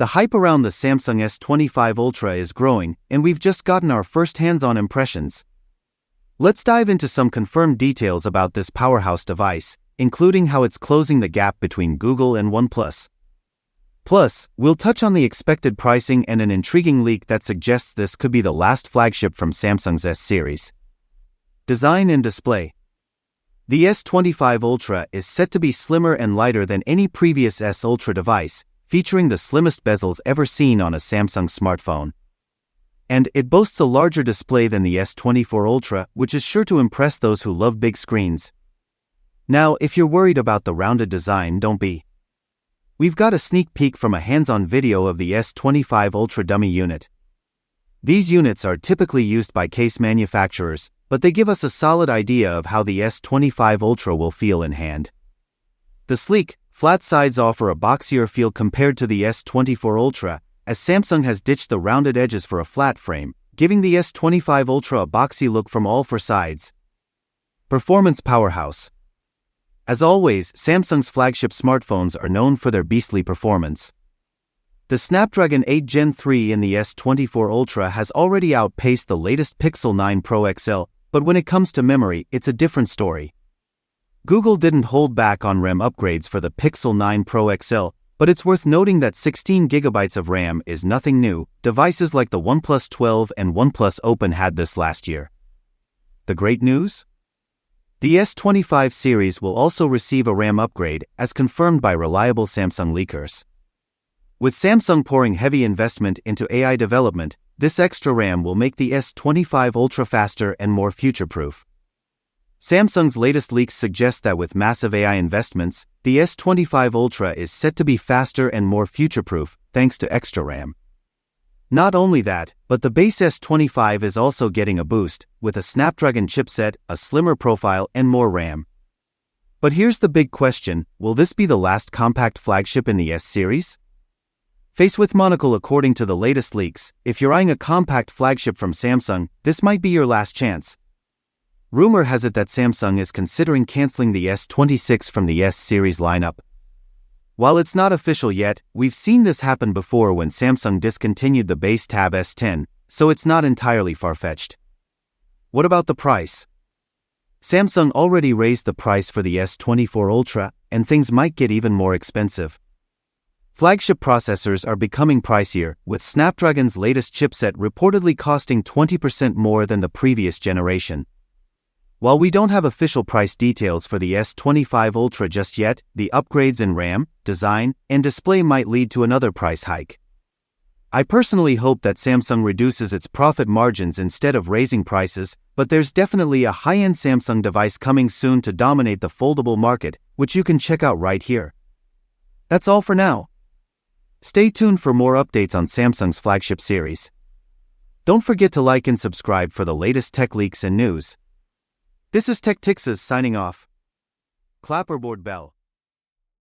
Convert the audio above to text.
The hype around the Samsung S25 Ultra is growing, and we've just gotten our first hands-on impressions. Let's dive into some confirmed details about this powerhouse device, including how it's closing the gap between Google and OnePlus. Plus, we'll touch on the expected pricing and an intriguing leak that suggests this could be the last flagship from Samsung's S series. Design and display. The S25 Ultra is set to be slimmer and lighter than any previous S Ultra device, featuring the slimmest bezels ever seen on a Samsung smartphone. And it boasts a larger display than the S24 Ultra, which is sure to impress those who love big screens. Now, if you're worried about the rounded design, don't be. We've got a sneak peek from a hands-on video of the S25 Ultra dummy unit. These units are typically used by case manufacturers, but they give us a solid idea of how the S25 Ultra will feel in hand. The sleek, flat sides offer a boxier feel compared to the S24 Ultra, as Samsung has ditched the rounded edges for a flat frame, giving the S25 Ultra a boxy look from all four sides. Performance powerhouse. As always, Samsung's flagship smartphones are known for their beastly performance. The Snapdragon 8 Gen 3 in the S24 Ultra has already outpaced the latest Pixel 9 Pro XL, but when it comes to memory, it's a different story. Google didn't hold back on RAM upgrades for the Pixel 9 Pro XL, but it's worth noting that 16GB of RAM is nothing new. Devices like the OnePlus 12 and OnePlus Open had this last year. The great news? The S25 series will also receive a RAM upgrade, as confirmed by reliable Samsung leakers. With Samsung pouring heavy investment into AI development, this extra RAM will make the S25 Ultra faster and more future-proof. Samsung's latest leaks suggest that with massive AI investments, the S25 Ultra is set to be faster and more future-proof, thanks to extra RAM. Not only that, but the base S25 is also getting a boost, with a Snapdragon chipset, a slimmer profile, and more RAM. But here's the big question: will this be the last compact flagship in the S series? Face with monocle. According to the latest leaks, if you're eyeing a compact flagship from Samsung, this might be your last chance. Rumor has it that Samsung is considering canceling the S26 from the S series lineup. While it's not official yet, we've seen this happen before when Samsung discontinued the base Tab S10, so it's not entirely far-fetched. What about the price? Samsung already raised the price for the S24 Ultra, and things might get even more expensive. Flagship processors are becoming pricier, with Snapdragon's latest chipset reportedly costing 20% more than the previous generation. While we don't have official price details for the S25 Ultra just yet, the upgrades in RAM, design, and display might lead to another price hike. I personally hope that Samsung reduces its profit margins instead of raising prices, but there's definitely a high-end Samsung device coming soon to dominate the foldable market, which you can check out right here. That's all for now. Stay tuned for more updates on Samsung's flagship series. Don't forget to like and subscribe for the latest tech leaks and news. This is Tech Tixas signing off. Clapperboard bell.